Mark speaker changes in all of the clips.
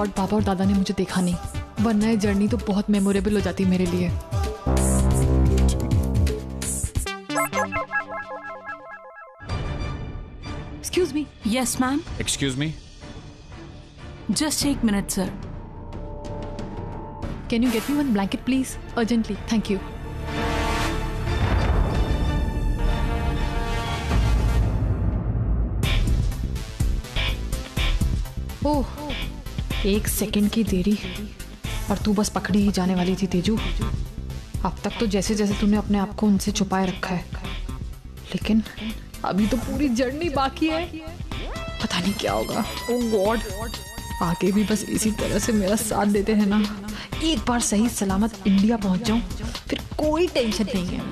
Speaker 1: God पापा और दादा ने मुझे देखा नहीं, वरना ये जर्नी तो बहुत मेमोरेबल हो जाती मेरे लिए। Excuse me.
Speaker 2: Yes ma'am.
Speaker 3: Excuse me.
Speaker 2: Just एक minute sir.
Speaker 1: Can you get me one blanket please, urgently, thank you. Oh, 1 second की देरी और तू बस पकड़ी ही जाने वाली थी तेजू। अब तक तो जैसे जैसे तूने अपने आप को उनसे छुपाए रखा है, लेकिन अभी तो पूरी जर्नी बाकी है। पता नहीं क्या होगा। ओह गॉड, आगे भी बस इसी तरह से मेरा साथ देते हैं ना, एक बार सही सलामत इंडिया पहुंच जाऊं, फिर कोई टेंशन नहीं है।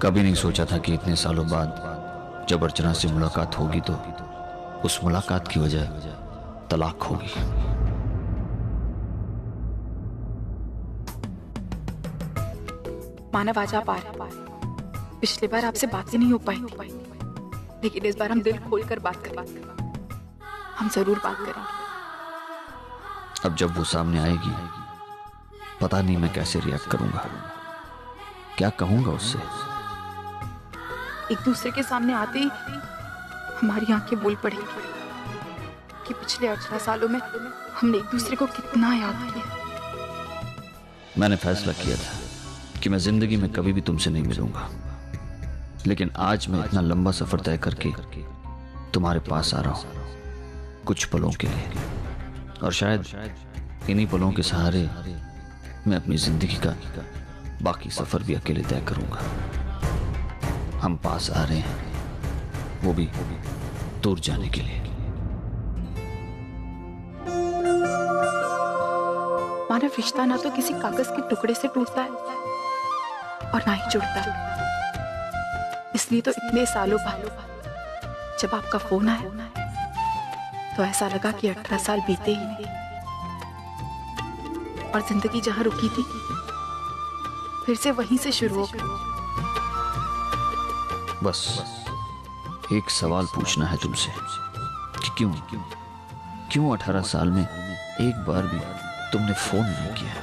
Speaker 4: कभी नहीं सोचा था कि इतने सालों बाद जब अर्चना से मुलाकात होगी तो उस मुलाकात की वजह तलाक होगी।
Speaker 5: मानव आज आप आ रहे। पिछली बार आपसे बात ही नहीं हो पाई थी, लेकिन इस बार हम दिल खोलकर बात करेंगे। हम जरूर बात करेंगे।
Speaker 4: अब जब वो सामने आएगी, पता नहीं मैं कैसे रिएक्ट करूंगा, क्या कहूंगा उससे।
Speaker 5: एक दूसरे के सामने आते ही हमारी आंखें बोल पड़ेंगी कि पिछले 18 सालों में हमने एक दूसरे को कितना याद किया।
Speaker 4: मैंने फैसला किया था कि मैं जिंदगी में कभी भी तुमसे नहीं मिलूंगा, लेकिन आज मैं इतना लंबा सफर तय करके तुम्हारे पास आ रहा हूं कुछ पलों के लिए, और शायद इन्हीं पलों के सहारे मैं अपनी जिंदगी का बाकी सफर भी अकेले तय करूंगा। हम पास आ रहे हैं, वो भी दूर जाने के लिए।
Speaker 5: मानव, रिश्ता ना तो किसी कागज के टुकड़े से टूटता है और ना ही जुड़ता है। इसलिए तो इतने सालों बाद जब आपका फोन आया तो ऐसा लगा कि 18 साल बीते ही नहीं, और जिंदगी जहां रुकी थी फिर से वहीं से शुरू हो गई।
Speaker 4: बस एक सवाल पूछना है तुमसे कि क्यों 18 साल में एक बार भी तुमने फोन नहीं किया।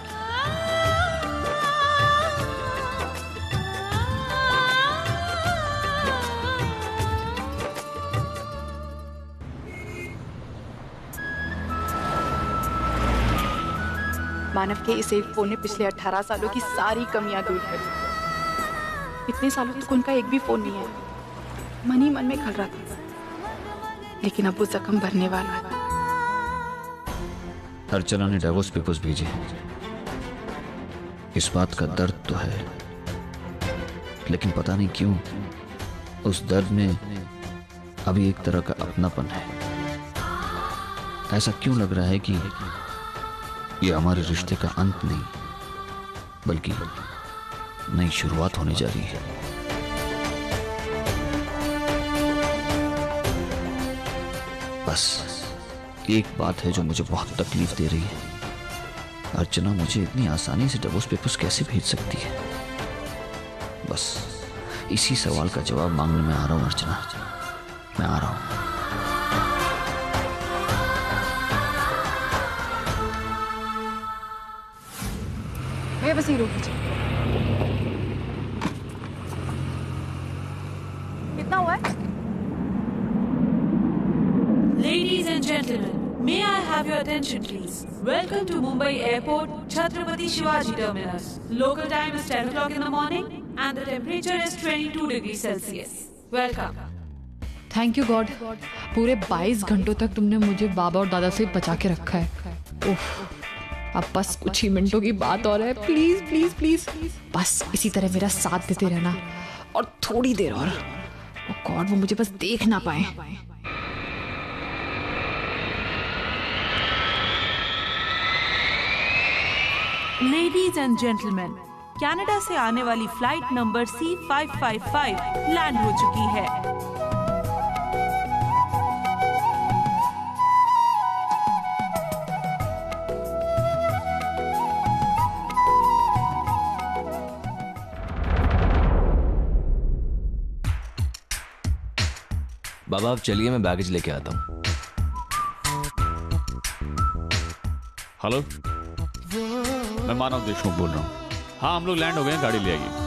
Speaker 5: मानव के इस एक फोन ने पिछले 18 सालों की सारी कमियां दूर कर दी। इतने सालों तक उनका एक भी फोन नहीं आया, मन ही मन में खल रहा था, लेकिन अब वो जख्म भरने वाला है।
Speaker 4: अर्चना ने डिवोर्स पेपर्स भेजे। इस बात का दर्द तो है, लेकिन पता नहीं क्यों उस दर्द में अभी एक तरह का अपनापन है। ऐसा क्यों लग रहा है कि ये हमारे रिश्ते का अंत नहीं, बल्कि नई शुरुआत होने जा रही है। बस एक बात है जो मुझे बहुत तकलीफ दे रही है। अर्चना मुझे इतनी आसानी से डिवोर्स पेपर्स कैसे भेज सकती है? बस इसी सवाल का जवाब मांगने में आ रहा हूं अर्चना, मैं आ रहा हूं।
Speaker 5: भैया बस ही रोक दीजिए। कितना हुआ है?
Speaker 2: Ladies and gentlemen, may I have your attention please? Welcome to Mumbai Airport, Chhatrapati Shivaji Terminus. Local time is 10 o'clock in the morning and the temperature is 22 degrees Celsius. Welcome.
Speaker 1: Thank you God, पूरे 22 घंटों तक तुमने मुझे बाबा और दादा से बचा के रखा है। उफ, अब बस कुछ ही मिनटों की बात और है। प्लीज प्लीज प्लीज बस इसी तरह मेरा साथ देते रहना, और थोड़ी देर और। ओह गॉड, वो मुझे बस देख ना पाए।
Speaker 2: Ladies and gentlemen, कनाडा से आने वाली फ्लाइट नंबर C555 लैंड हो चुकी है।
Speaker 3: बाबा आप चलिए, मैं बैगेज लेके आता हूँ।
Speaker 6: हेलो, मैं मानव देशमुख बोल रहा हूँ। हाँ, हम लोग लैंड हो गए हैं, गाड़ी ले आइए।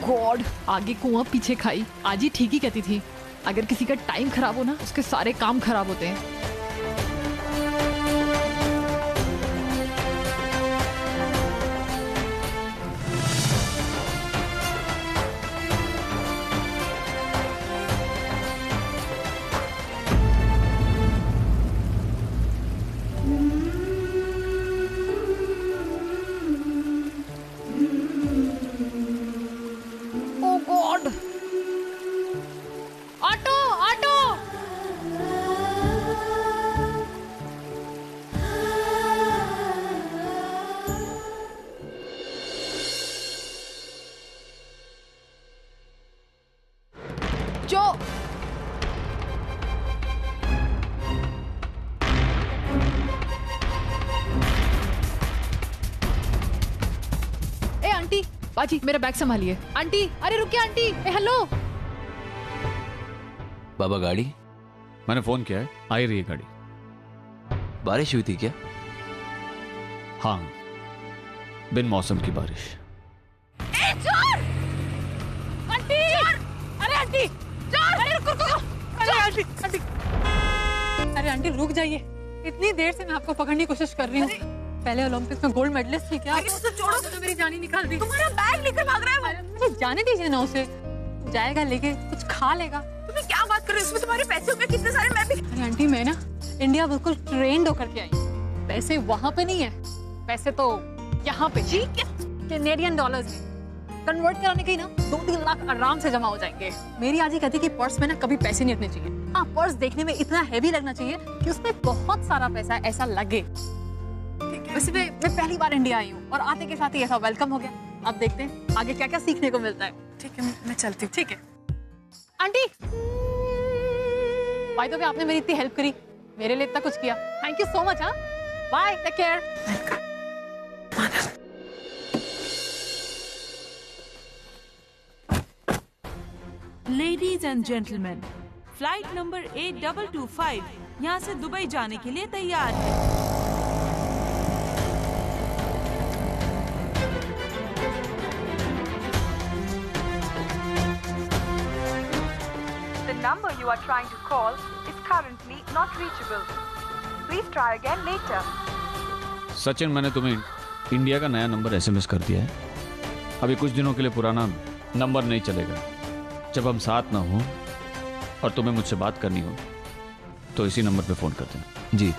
Speaker 1: गॉड, आगे कुआं पीछे खाई। आज ही ठीक ही कहती थी, अगर किसी का टाइम खराब हो ना, उसके सारे काम खराब होते हैं। ऑटो ऑटो, जो ए आंटी, बाजी मेरा बैग संभालिए। आंटी, अरे रुकिए आंटी। ए हेलो।
Speaker 3: बाबा गाड़ी?
Speaker 6: मैंने फोन किया है, आ ही रही है गाड़ी।
Speaker 3: बारिश हुई थी क्या?
Speaker 6: हाँ, बिन मौसम की बारिश।
Speaker 1: ए चोर! आंटी! अरे आंटी! चोर! अरे रुको! अरे आंटी! आंटी!
Speaker 7: अरे आंटी रुक जाइए, इतनी देर से मैं आपको पकड़ने की कोशिश कर रही हूँ। पहले ओलंपिक्स में गोल्ड मेडलिस्ट थी क्या? छोड़ो तो मेरी जान ही निकाल दी। तुम्हारा बैग लेकर भाग रहा है। मुझे जाने दीजिए ना उसे, जाएगा लेके कुछ खा लेगा।
Speaker 5: तुम्हें क्या बात कर रही हो? उसमें तुम्हारे पैसे होंगे कितने सारे। मैं भी
Speaker 7: अरे आंटी, मैं ना इंडिया बिल्कुल ट्रेंड होकर के आई। पैसे वहाँ पे नहीं है, पैसे तो यहाँ पे। ठीक है, कैनेडियन डॉलर्स में कन्वर्ट कराने के ही ना 2-3 लाख आराम से जमा हो जाएंगे। मेरी आजी कहती है कि पर्स में ना कभी पैसे नहीं रखने चाहिए। हाँ, पर्स देखने में इतना हैवी लगना चाहिए कि उसमें बहुत सारा पैसा ऐसा लगे। वैसे मैं पहली बार इंडिया आई हूँ और आते के साथ ही ऐसा वेलकम हो गया। अब देखते हैं आगे क्या क्या सीखने को मिलता है।
Speaker 5: ठीक है, मैं चलती हूँ।
Speaker 7: ठीक है आंटी, भाई तो आपने मेरी इतनी हेल्प करी, मेरे लिए इतना कुछ किया, थैंक यू सो मच। हाँ, bye, take care.
Speaker 2: Ladies and gentlemen, flight number 8225 यहाँ से दुबई जाने के लिए तैयार है।
Speaker 8: The number you are trying to call is currently not reachable. Please try again later.
Speaker 6: Sachin, मैंने तुम्हें इंडिया का नया नंबर एसएमएस कर दिया है। अभी कुछ दिनों के लिए पुराना नंबर नहीं चलेगा। जब हम साथ ना हो और तुम्हें मुझसे बात करनी हो तो इसी नंबर पे फोन कर देना।
Speaker 3: जी।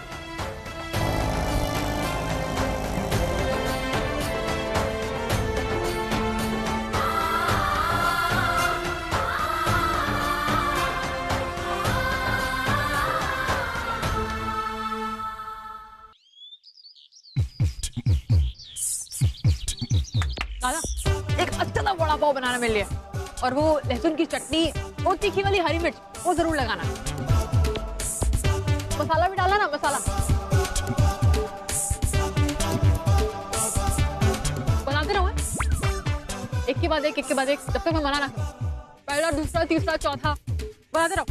Speaker 7: दादा, एक अच्छा सा वड़ा पाव बनाना मेरे लिए, और वो लहसुन की चटनी, वो तीखी वाली हरी मिर्च, वो जरूर लगाना। मसाला भी डालना ना, मसाला। बनाते रहो एक के बाद एक जब तक मैं मना ना करूं। पहला, दूसरा, तीसरा, चौथा बनाते रहो।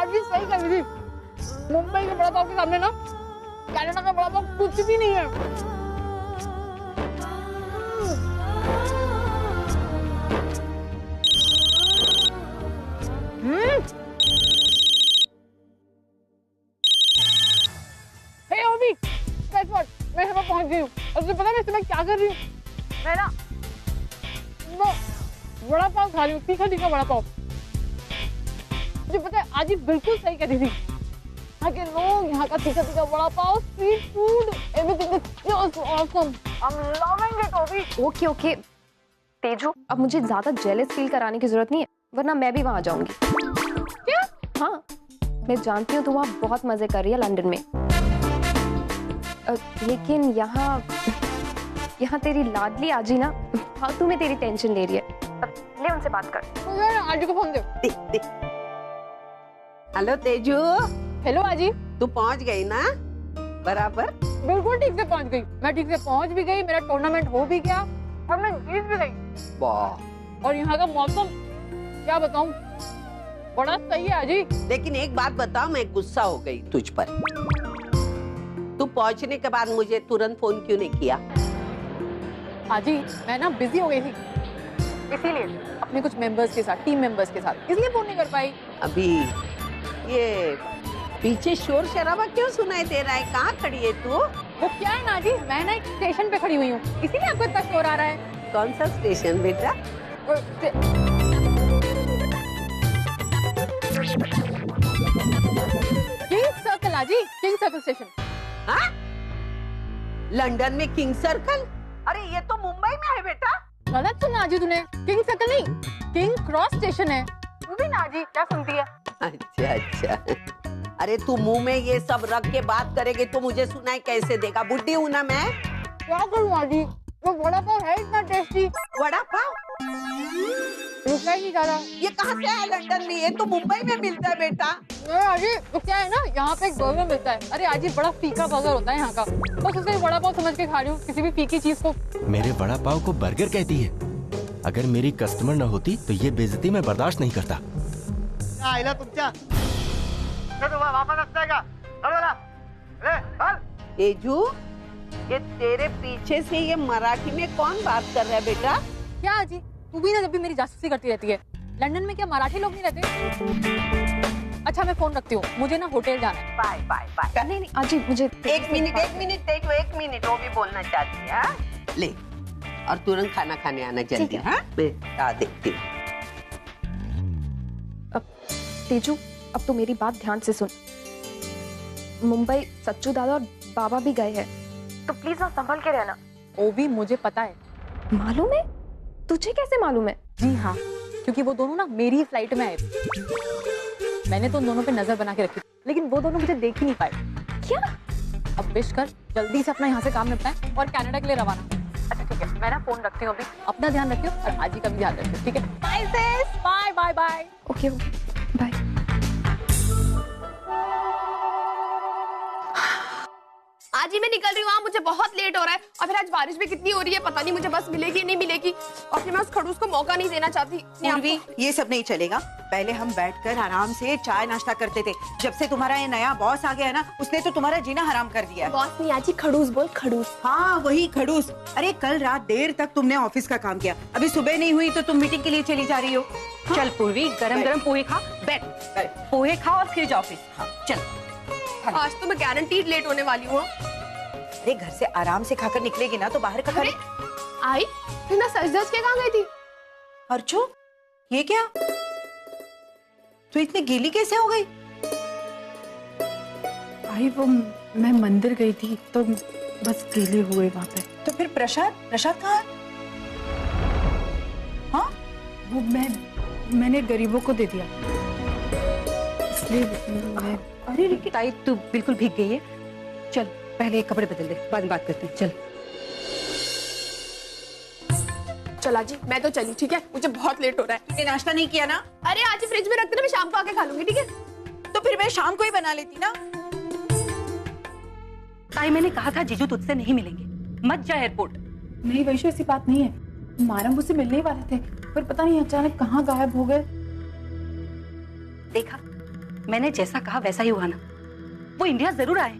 Speaker 7: आज भी सही कही थी, मुंबई के बड़ा पाव के सामने ना कनाडा का बड़ा पाव कुछ भी नहीं है। हे ओबी, guess what? मैं यहाँ पहुँच गई हूँ। और तुझे पता है मैं इस समय क्या कर रही हूँ? मैं ना वो बड़ा पाव खा रही हूँ, तीखा तीखा बड़ा पाव। मुझे पता है आज ही बिल्कुल सही कहती थी। यहाँ के लोग, यहाँ का तीखा तीखा vada pav, street food, everything is just awesome. I am loving it ओबी।
Speaker 9: ओके तेजू, अब मुझे ज्यादा जेलस फील कराने की जरूरत नहीं है, वरना मैं भी वहां जाऊंगी।
Speaker 7: क्या?
Speaker 9: हाँ, मैं जानती हूँ तू वहाँ बहुत मजे कर रही है लंदन में, लेकिन यहाँ तेरी लाडली आजी ना फालतू में तेरी टेंशन ले रही है। ले उनसे बात कर।
Speaker 7: मुझे आजी को फोन दे।
Speaker 10: हेलो तेजू।
Speaker 7: हेलो आजी।
Speaker 10: तू पहुंच गई ना बराबर?
Speaker 7: बिल्कुल ठीक से पहुंच गई। मैं ठीक से पहुंच भी गई, मेरा टूर्नामेंट हो भी गया और मैं जीत भी गई।
Speaker 10: वाह।
Speaker 7: और यहाँ का मौसम क्या बताऊं, बड़ा सही है आजी।
Speaker 10: लेकिन एक बात बताओ, मैं गुस्सा हो गई तुझ पर। तू पहुंचने के बाद मुझे तुरंत फोन क्यों नहीं किया?
Speaker 7: आजी मैं ना बिजी हो गई थी, इसीलिए अपने कुछ मेंबर्स के साथ, टीम मेंबर्स के साथ, इसलिए फोन नहीं कर पाई।
Speaker 10: अभी ये पीछे शोर शराबा क्यों सुनाई दे रहा है? कहाँ खड़ी है तू?
Speaker 7: वो क्या है ना जी, मैं ना एक स्टेशन पे खड़ी हुई हूँ, इसीलिए आपको इतना शोर आ रहा है।
Speaker 10: कौन सा स्टेशन बेटा?
Speaker 7: किंग सर्कल आजी, किंग सर्कल स्टेशन।
Speaker 10: हाँ? लंदन में किंग सर्कल? अरे ये तो मुंबई में है बेटा।
Speaker 7: गलत सुना आजी तूने, किंग सर्कल नहीं, किंग क्रॉस स्टेशन है। तू भी ना आजी क्या सुनती है?
Speaker 10: अच्छा अच्छा। अरे तू मुंह में ये सब रख के बात करेगी तो मुझे सुनाई कैसे देगा? बुड्ढी हूँ ना मैं।
Speaker 7: क्या करूँ आजी, वो वड़ा पाव है इतना टेस्टी।
Speaker 10: वड़ा पाव?
Speaker 7: रुका ही नहीं जा रहा।
Speaker 10: ये कहाँ से आया लंदन में? ये तो मुंबई में मिलता है बेटा।
Speaker 7: नहीं आजी, वो क्या है ना, यहाँ पे एक बर्गर मिलता है। अरे आजी बड़ा फीका बर्गर होता है यहाँ का, बस उसे वड़ा पाव समझ के खा रही हूँ, किसी भी फीकी चीज को।
Speaker 11: मेरे वड़ा पाव को बर्गर कहती है? अगर मेरी कस्टमर न होती तो ये बेइज्जती मैं बर्दाश्त नहीं करता।
Speaker 10: तेजू, ये तेरे पीछे से ये मराठी में कौन बात कर रहा है बेटा?
Speaker 7: क्या आजी, तू भी ना जब भी मेरी जासूसी करती रहती है। लंदन में क्या मराठी लोग नहीं रहते? अच्छा मैं फोन रखती हूँ, मुझे ना होटल जाना है।
Speaker 10: Bye bye bye.
Speaker 9: नहीं आजी मुझे
Speaker 10: एक मिनट तेजू, एक मिनट, वो भी बोलना चाहती है। ले और तुरंत खाना खाने आना जल्दी। हाँ मैं देखती हूँ।
Speaker 9: अब तेजू, अब तो मेरी बात ध्यान से सुन। मुंबई सच्चू दादा और बाबा भी गए हैं, तो प्लीज ना संभल के रहना।
Speaker 7: वो भी मुझे पता है।
Speaker 9: मालूम है? तुझे कैसे मालूम है?
Speaker 7: जी हाँ, क्योंकि वो दोनों ना मेरी फ्लाइट में आए थे। मैंने तो उन दोनों पे नजर बना के रखी, लेकिन वो दोनों मुझे देख ही नहीं पाए।
Speaker 9: क्या? अब
Speaker 7: विश कर जल्दी से अपना यहाँ से काम निपटाएं और कनाडा के लिए रवाना। अच्छा ठीक है, मैं ना फोन रखती हूँ अभी। अपना ध्यान रखियो और आजी का भी ध्यान रखियो, ठीक है? Bye sis, bye bye bye.
Speaker 9: Okay bye.
Speaker 12: आज ही मैं निकल रही हूँ, मुझे बहुत लेट हो रहा है। और फिर आज बारिश भी कितनी हो रही है, पता नहीं मुझे बस मिलेगी नहीं मिलेगी। और फिर मैं उस खड़ूस को मौका नहीं देना चाहती।
Speaker 13: पूर्वी, ये सब नहीं चलेगा। पहले हम बैठकर आराम से चाय नाश्ता करते थे। जब से तुम्हारा ये नया बॉस आ गया है ना, उसने तो तुम्हारा जीना हराम कर दिया है।
Speaker 12: बॉस नहीं आजी, खड़ूस बोल, खड़ूस।
Speaker 13: हाँ वही खड़ूस। अरे कल रात देर तक तुमने ऑफिस का काम किया, अभी सुबह नहीं हुई तो तुम मीटिंग के लिए चली जा रही हो। हाँ? चल पूर्वी, गरम गरम पोहे खा, बैठ पोहे खा और फिर जा ऑफिस। हाँ चल।
Speaker 12: आज तो मैं गारंटीड लेट होने वाली हूँ।
Speaker 13: अरे घर से आराम से खाकर निकलेगी ना तो बाहर का खाने।
Speaker 12: आई फिर मैं सच धज के कहाँ गई थी?
Speaker 13: अर्चो, ये क्या? तो इतनी गीली कैसे हो गई?
Speaker 5: भाई वो मैं मंदिर गई थी तो बस गीले हुए वहां पे।
Speaker 13: तो फिर प्रसाद कहाँ है? हाँ
Speaker 5: वो मैंने गरीबों को दे दिया, इसलिए मैं।
Speaker 13: अरे ताई तू बिल्कुल भीग गई है। चल पहले कपड़े बदल दे, बाद में बात करते हैं। चल
Speaker 12: चला जी, मैं तो चली, ठीक है? मुझे बहुत लेट हो रहा है।
Speaker 13: तूने नाश्ता नहीं किया ना?
Speaker 12: अरे आज फ्रिज में रख देना, मैं शाम को आके खा लूंगी, ठीक है?
Speaker 13: तो फिर मैं शाम को ही बना लेती ना।
Speaker 14: ताई मैंने कहा था जीजू तुझसे नहीं मिलेंगे, मत जा एयरपोर्ट।
Speaker 5: नहीं वैसे ऐसी बात नहीं है, मारम मुझसे मिलने ही वाले थे, पर पता नहीं अचानक कहाँ गायब हो गए।
Speaker 14: देखा, मैंने जैसा कहा वैसा ही हुआ ना। वो इंडिया जरूर आए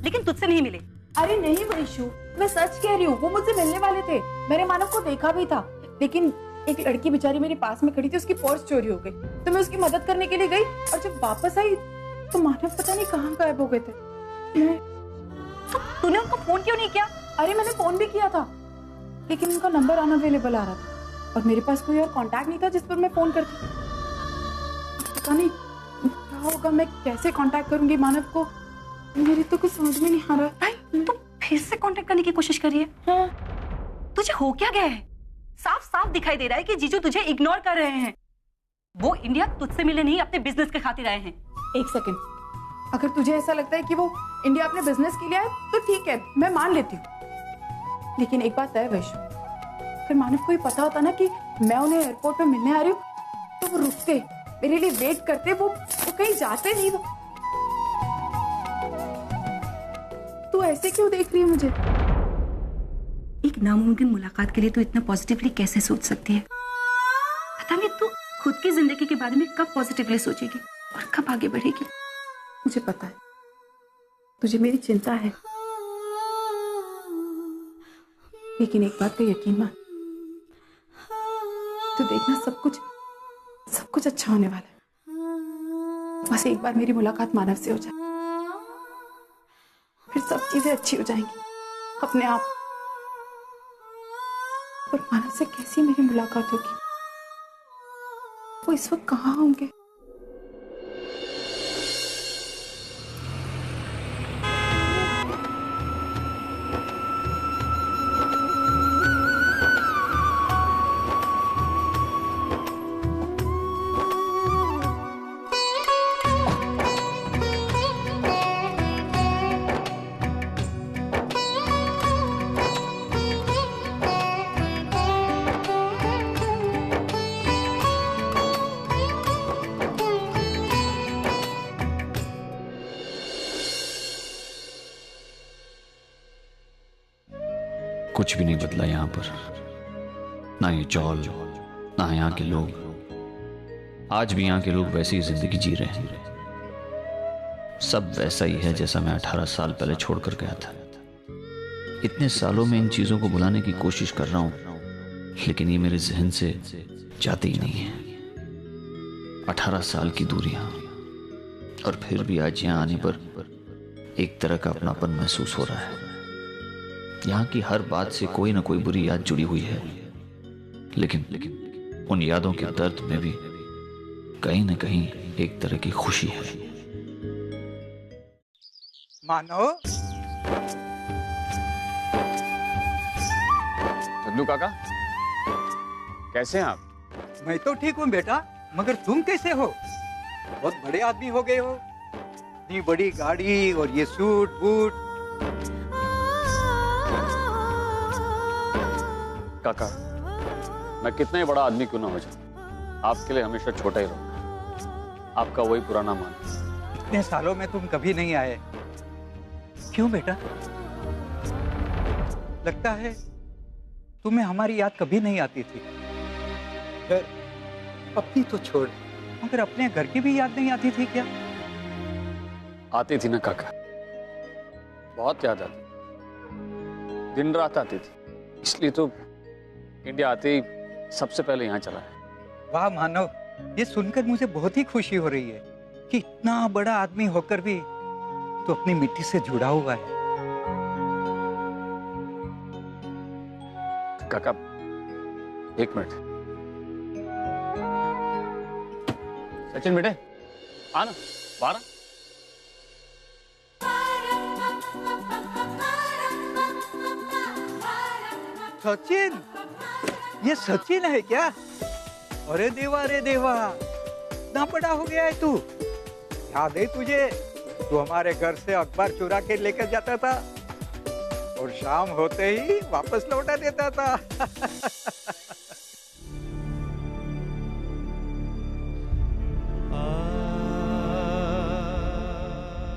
Speaker 14: लेकिन तुझसे नहीं मिले।
Speaker 5: अरे नहीं वैशु, मैं सच कह रही हूँ, वो मुझसे मिलने वाले थे। मैंने मानव को देखा भी था, लेकिन एक लड़की बेचारी मेरे पास में खड़ी थी, उसकी पर्स चोरी हो गई, तो मैं उसकी मदद करने के लिए गई, और जब वापस आई तो मानव पता नहीं कहाँ गायब हो गए थे।
Speaker 14: तो तूने उनको फोन क्यों नहीं किया?
Speaker 5: अरे मैंने फोन भी किया था, लेकिन उनका नंबर अनअवेलेबल आ रहा था और मेरे पास कोई और कांटेक्ट नहीं था जिस पर मैं फोन करती। पता नहीं क्या होगा, मैं कैसे कांटेक्ट करूंगी मानव को, मेरी तो कुछ समझ में नहीं आ रहा।
Speaker 14: भाई तू फिर से कांटेक्ट करने की कोशिश करिए। हाँ। तुझे हो क्या गया है? साफ साफ दिखाई दे रहा है कि जीजू तुझे इग्नोर कर रहे हैं। वो इंडिया तुझसे मिले नहीं, अपने बिजनेस के खातिर आए हैं।
Speaker 5: एक सेकंड, अगर तुझे ऐसा लगता है कि वो इंडिया अपने बिजनेस के लिए आए तो ठीक है, मैं मान लेती हूँ, लेकिन एक बात है वैशु, अगर मानव को ये पता होता ना कि मैं उन्हें एयरपोर्ट पे मिलने आ रही हूँ तो वो रुकते, मेरे लिए वेट करते, वो कहीं जाते नहीं। वो तू ऐसे क्यों देख रही है मुझे?
Speaker 14: एक नामुमकिन मुलाकात के लिए तू इतना पॉजिटिवली कैसे सोच सकती है? पता नहीं तू खुद की जिंदगी के बारे में कब पॉजिटिवली सोचेगी और कब आगे बढ़ेगी।
Speaker 5: मुझे पता है तुझे मेरी चिंता है, लेकिन एक बात का यकीन मान, तू देखना सब कुछ अच्छा होने वाला है। बस एक बार मेरी मुलाकात मानव से हो जाए, फिर सब चीजें अच्छी हो जाएंगी अपने आप। और मानव से कैसी मेरी मुलाकात होगी? वो इस वक्त कहाँ होंगे?
Speaker 4: कुछ भी नहीं बदला यहाँ पर, ना ये चौल, ना यहाँ के लोग। आज भी यहाँ के लोग वैसी ही जिंदगी जी रहे हैं। सब वैसा ही है जैसा मैं 18 साल पहले छोड़कर गया था। इतने सालों में इन चीजों को भुलाने की कोशिश कर रहा हूं, लेकिन ये मेरे जहन से जाती ही नहीं है। 18 साल की दूरियां, और फिर भी आज यहाँ आने पर एक तरह का अपनापन महसूस हो रहा है। यहाँ की हर बात से कोई ना कोई बुरी याद जुड़ी हुई है, लेकिन उन यादों के दर्द में भी कहीं ना कहीं एक तरह की खुशी है।
Speaker 15: मानो
Speaker 6: चंदू काका, कैसे हैं आप?
Speaker 15: मैं तो ठीक हूँ बेटा, मगर तुम कैसे हो? बहुत बड़े आदमी हो गए हो, इतनी बड़ी गाड़ी और ये सूट बूट।
Speaker 6: काका, मैं कितना ही बड़ा आदमी क्यों ना हो जाऊं, आपके लिए हमेशा छोटा ही रहूंगा। आपका वही पुराना मान।
Speaker 15: इतने सालों में तुम कभी नहीं आए, क्यों बेटा? लगता है तुम्हें हमारी याद कभी नहीं आती थी। घर अपनी तो छोड़, मगर अपने घर की भी याद नहीं आती थी क्या?
Speaker 6: आती थी ना काका, बहुत याद आती, दिन रात आती थी। इसलिए तो इंडिया आते ही सबसे पहले यहाँ चला है।
Speaker 15: वाह मानव, ये सुनकर मुझे बहुत ही खुशी हो रही है कि इतना बड़ा आदमी होकर भी तो अपनी मिट्टी से जुड़ा हुआ है।
Speaker 6: काका, एक मिनट। सचिन बेटे, आना बाहर।
Speaker 15: सचिन, ये सचिन है क्या? अरे देवा, इतना बड़ा हो गया है तू। याद है तुझे, तू हमारे घर से अखबार चुरा के लेकर जाता था और शाम होते ही वापस लौटा देता था।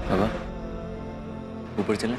Speaker 3: बाबा, ऊपर चलें?